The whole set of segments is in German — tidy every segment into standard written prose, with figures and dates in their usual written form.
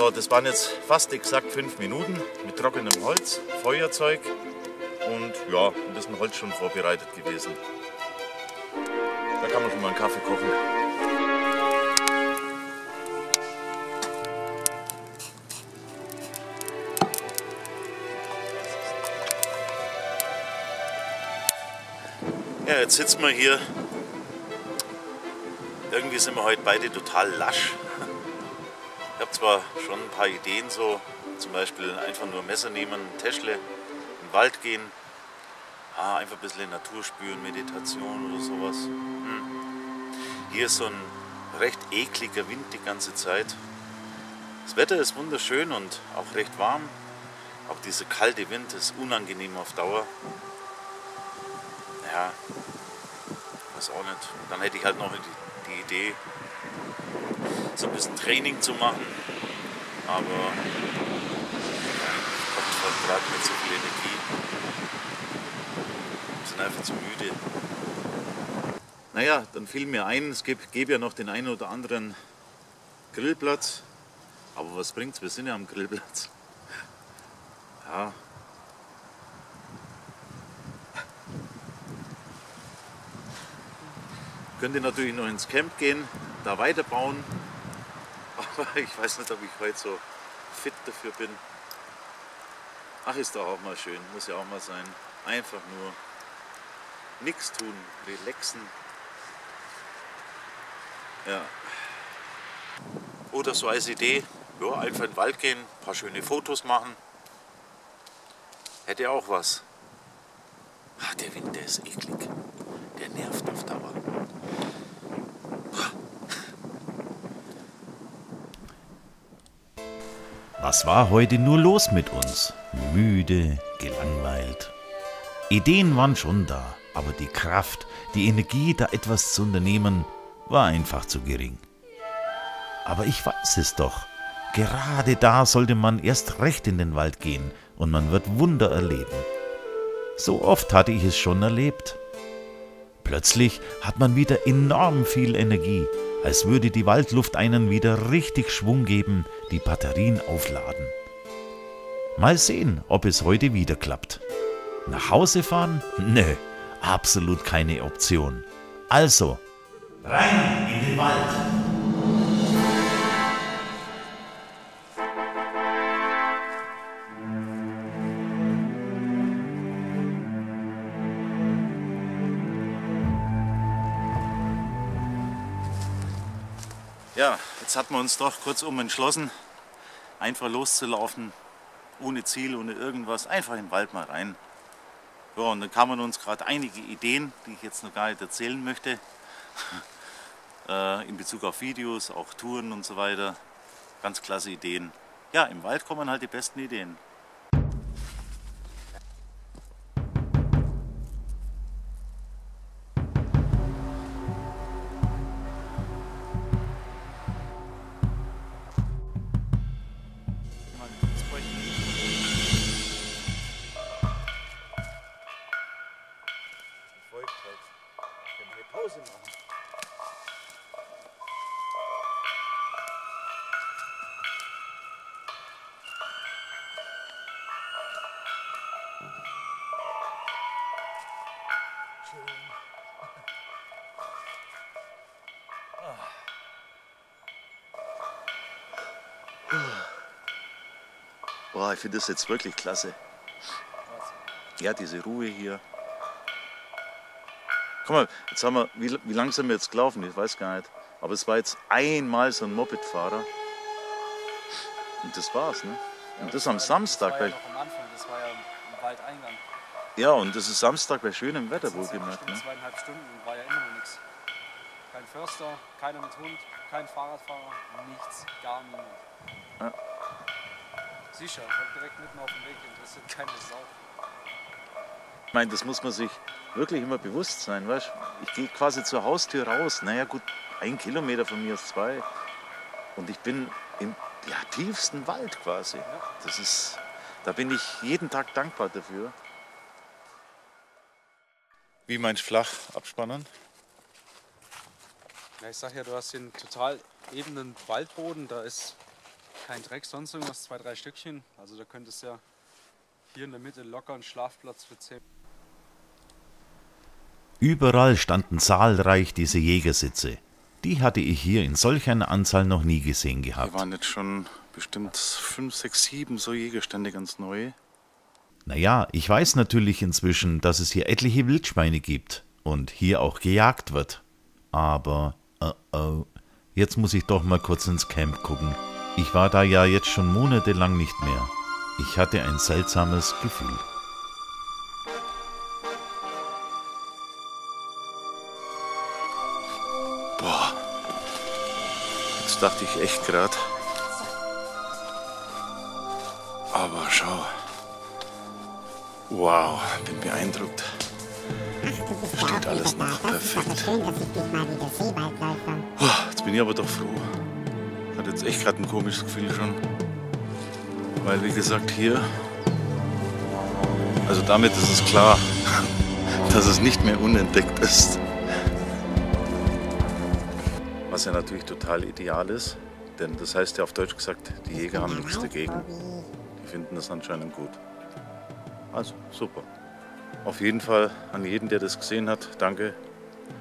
So, das waren jetzt fast exakt 5 Minuten mit trockenem Holz, Feuerzeug und ja, ein bisschen Holz schon vorbereitet gewesen. Da kann man schon mal einen Kaffee kochen. Ja, jetzt sitzen wir hier. Irgendwie sind wir heute beide total lasch. Ich habe zwar schon ein paar Ideen, so zum Beispiel einfach nur Messer nehmen, ein Täschle, in den Wald gehen, einfach ein bisschen Natur spüren, Meditation oder sowas. Hier ist so ein recht ekliger Wind die ganze Zeit. Das Wetter ist wunderschön und auch recht warm. Auch dieser kalte Wind ist unangenehm auf Dauer. Ja, weiß auch nicht. Dann hätte ich halt noch die Idee, so ein bisschen Training zu machen. Aber ich habe gerade nicht so viel Energie. Wir sind einfach zu müde. Naja, dann fiel mir ein, es gäbe ja noch den einen oder anderen Grillplatz. Aber was bringt's? Wir sind ja am Grillplatz. Ja. Könnte natürlich noch ins Camp gehen, da weiterbauen. Aber ich weiß nicht, ob ich heute so fit dafür bin. Ach, ist doch auch mal schön, muss ja auch mal sein. Einfach nur nichts tun, relaxen. Ja. Oder so als Idee, ja, einfach in den Wald gehen, ein paar schöne Fotos machen. Hätte auch was. Ach, der Wind, der ist eklig. Der nervt auf Dauer. Was war heute nur los mit uns? Müde, gelangweilt. Ideen waren schon da, aber die Kraft, die Energie, da etwas zu unternehmen, war einfach zu gering. Aber ich weiß es doch. Gerade da sollte man erst recht in den Wald gehen und man wird Wunder erleben. So oft hatte ich es schon erlebt. Plötzlich hat man wieder enorm viel Energie, als würde die Waldluft einen wieder richtig Schwung geben, die Batterien aufladen. Mal sehen, ob es heute wieder klappt. Nach Hause fahren? Nö, absolut keine Option. Also, rein in den Wald! Ja, jetzt hatten wir uns doch kurzum entschlossen, einfach loszulaufen, ohne Ziel, ohne irgendwas, einfach in den Wald mal rein. Ja, und dann kamen uns gerade einige Ideen, die ich jetzt noch gar nicht erzählen möchte, in Bezug auf Videos, auch Touren und so weiter. Ganz klasse Ideen. Ja, im Wald kommen halt die besten Ideen. Pause machen. Schön. Boah, ich finde das jetzt wirklich klasse. Ja, diese Ruhe hier. Guck mal, jetzt haben wir, wie lang sind wir jetzt gelaufen? Ich weiß gar nicht. Aber es war jetzt einmal so ein Mopedfahrer. Und das war's, ne? Und ja, das am Samstag. Das war ja noch am Anfang, das war ja im Waldeingang. Ja, und das ist Samstag bei schönem Wetter, wohlgemerkt. Ne? 2,5 Stunden und war ja immer noch nichts. Kein Förster, keiner mit Hund, kein Fahrradfahrer, nichts, gar niemand. Ja. Sicher, direkt mitten auf dem Weg, interessiert keine Sau. Ich meine, das muss man sich wirklich immer bewusst sein, weißt? Ich gehe quasi zur Haustür raus, naja gut, 1 Kilometer von mir ist 2 und ich bin im tiefsten Wald quasi. Das ist, da bin ich jeden Tag dankbar dafür. Wie meinst du flach abspannen? Ja, ich sag ja, du hast hier einen total ebenen Waldboden, da ist Kein Dreck, sonst irgendwas, 2, 3 Stückchen. Also da könntest du ja hier in der Mitte locker einen Schlafplatz für 10. Überall standen zahlreich diese Jägersitze. Die hatte ich hier in solch einer Anzahl noch nie gesehen Hier gehabt. waren jetzt schon bestimmt 5, 6, 7 so Jägerstände ganz neu. Naja, ich weiß natürlich inzwischen, dass es hier etliche Wildschweine gibt und hier auch gejagt wird. Aber, jetzt muss ich doch mal kurz ins Camp gucken. Ich war da ja jetzt schon monatelang nicht mehr. Ich hatte ein seltsames Gefühl. Boah, jetzt dachte ich echt gerade. Aber schau. Wow, bin beeindruckt. Steht alles noch perfekt. Jetzt bin ich aber doch froh. Ich hatte jetzt echt gerade ein komisches Gefühl schon. Weil, wie gesagt, hier, also damit ist es klar, dass es nicht mehr unentdeckt ist. Was ja natürlich total ideal ist, denn das heißt ja auf Deutsch gesagt, die Jäger haben nichts dagegen. Die finden das anscheinend gut. Also, super. Auf jeden Fall an jeden, der das gesehen hat, danke,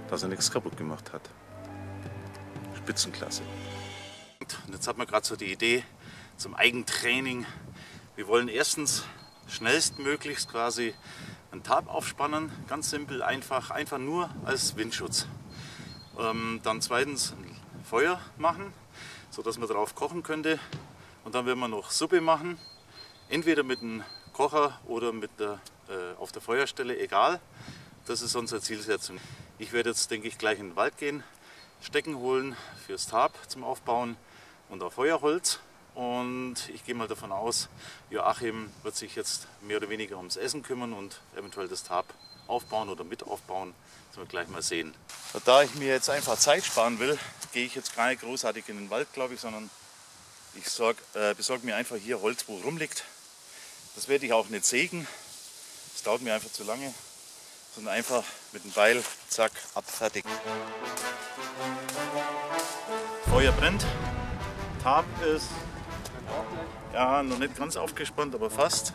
dass er nichts kaputt gemacht hat. Spitzenklasse. Und jetzt hat man gerade so die Idee zum Eigentraining. Wir wollen erstens schnellstmöglichst quasi ein Tarp aufspannen, ganz simpel, einfach nur als Windschutz. Dann zweitens ein Feuer machen, sodass man drauf kochen könnte. Und dann werden wir noch Suppe machen, entweder mit einem Kocher oder auf der Feuerstelle, egal. Das ist unsere Zielsetzung. Ich werde jetzt, denke ich, gleich in den Wald gehen, Stecken holen fürs Tarp zum Aufbauen und auch Feuerholz. Und ich gehe mal davon aus, Joachim wird sich jetzt mehr oder weniger ums Essen kümmern und eventuell das Tarp aufbauen oder mit aufbauen. Das werden wir gleich mal sehen. Da ich mir jetzt einfach Zeit sparen will, gehe ich jetzt gar nicht großartig in den Wald, glaube ich, sondern ich besorge mir einfach hier Holz, wo rumliegt. Das werde ich auch nicht sägen. Das dauert mir einfach zu lange. Sondern einfach mit dem Beil, zack, ab, fertig. Feuer brennt. Tarp ist ja noch nicht ganz aufgespannt, aber fast.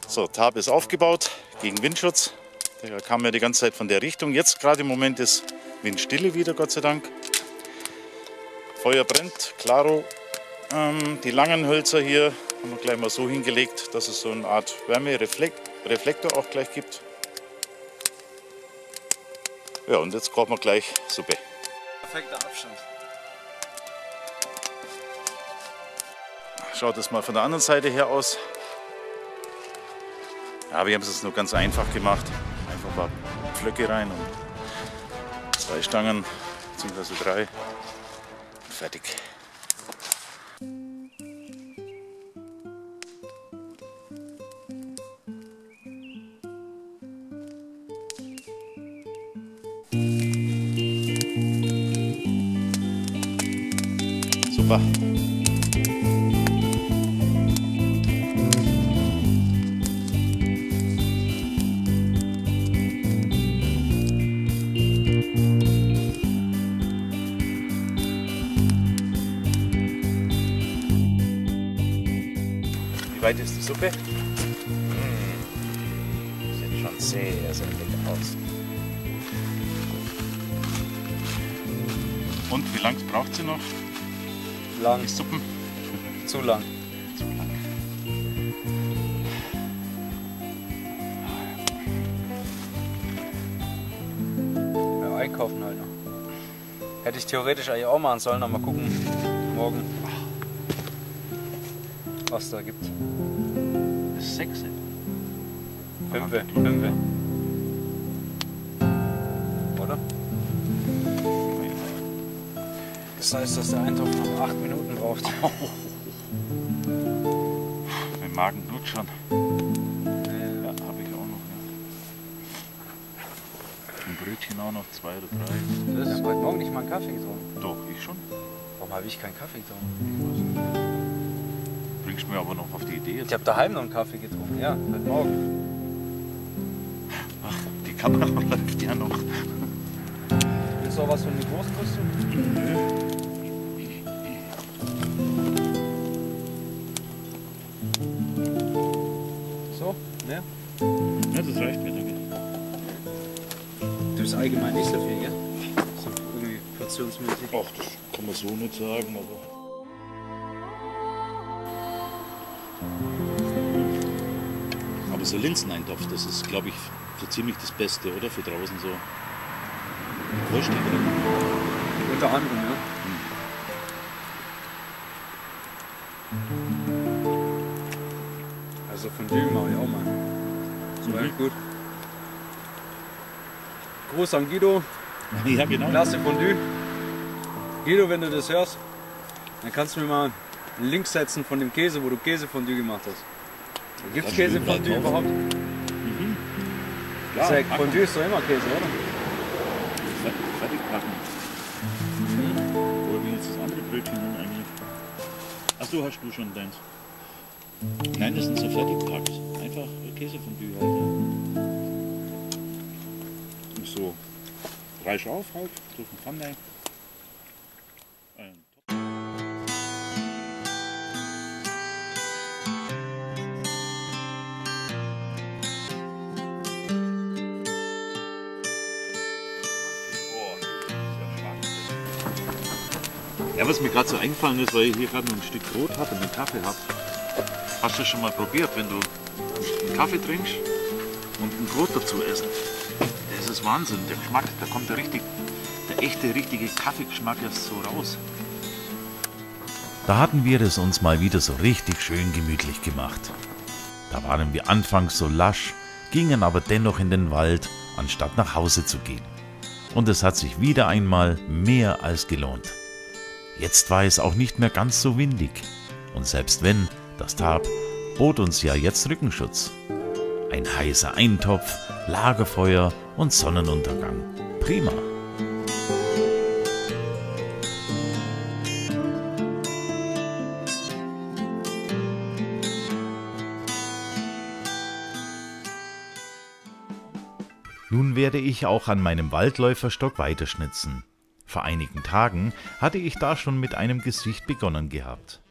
So, Tarp ist aufgebaut gegen Windschutz. Der kam ja die ganze Zeit von der Richtung. Jetzt gerade im Moment ist Windstille wieder, Gott sei Dank. Feuer brennt, klaro. Die langen Hölzer hier haben wir gleich mal so hingelegt, dass es so eine Art Wärmereflektor auch gleich gibt. Ja, und jetzt kochen wir gleich Suppe. Perfekter Abstand. Schaut das mal von der anderen Seite her aus. Ja, wir haben es jetzt nur ganz einfach gemacht. Einfach ein paar Pflöcke rein und 2 Stangen, beziehungsweise 3. Und fertig. Super. Wie weit ist die Suppe? Sieht schon sehr, sehr lecker aus. Und wie lange braucht sie noch? Lang. Die Suppen? Zu lang. Zu lang. Ja, einkaufen halt noch. Hätte ich theoretisch eigentlich auch machen sollen, aber mal gucken morgen, was da gibt. Das ist 6. 5. Oder? Das heißt, dass der Eintopf noch 8 Minuten braucht. Mein Magen knurrt schon. Ja, habe ich auch noch. Ja. Ein Brötchen auch noch, 2 oder 3. Ich habe heute Morgen nicht mal einen Kaffee getrunken. Doch, ich schon. Warum habe ich keinen Kaffee getrunken? Bringst mir aber noch auf die Idee jetzt. Ich habe daheim noch einen Kaffee getrunken, ja, heute Morgen. Ach, die Kamera läuft ja noch. Willst du auch was von mir Großbrüste? Nö. Mehr? Ja, das reicht mir, danke. Du bist allgemein nicht so viel, gell? So irgendwie portionsmäßig. Ach, das kann man so nicht sagen, aber... Aber so Linseneintopf, das ist, glaube ich, so ziemlich das Beste, oder? Für draußen so. Wurst drin. Unter anderem, ja. Also von dem mache ich auch mal. So echt gut. Gruß an Guido. Ja, genau. Klasse Fondue. Guido, wenn du das hörst, dann kannst du mir mal einen Link setzen von dem Käse, wo du Käsefondue gemacht hast. Gibt es Käsefondue überhaupt? Klar, Fondue ist doch immer Käse, oder? Fertig backen. Oder wie jetzt das andere Brötchen dann eigentlich. Achso, hast du schon deins? Nein, das sind so fertiggepackt. Einfach Käsefondue halt. Ja. So. Reich auf halt, durch den Pfanne. Ja, was mir gerade so eingefallen ist, weil ich hier gerade noch ein Stück Brot habe und einen Kaffee habe. Hast du das schon mal probiert, wenn du einen Kaffee trinkst und ein Brot dazu essen? Das ist Wahnsinn, der Geschmack, da kommt der echte, richtige Kaffeegeschmack erst so raus. Da hatten wir es uns mal wieder so richtig schön gemütlich gemacht. Da waren wir anfangs so lasch, gingen aber dennoch in den Wald, anstatt nach Hause zu gehen. Und es hat sich wieder einmal mehr als gelohnt. Jetzt war es auch nicht mehr ganz so windig. Und selbst wenn, das Tab bot uns ja jetzt Rückenschutz. Ein heißer Eintopf, Lagerfeuer und Sonnenuntergang. Prima. Nun werde ich auch an meinem Waldläuferstock weiterschnitzen. Vor einigen Tagen hatte ich da schon mit einem Gesicht begonnen gehabt.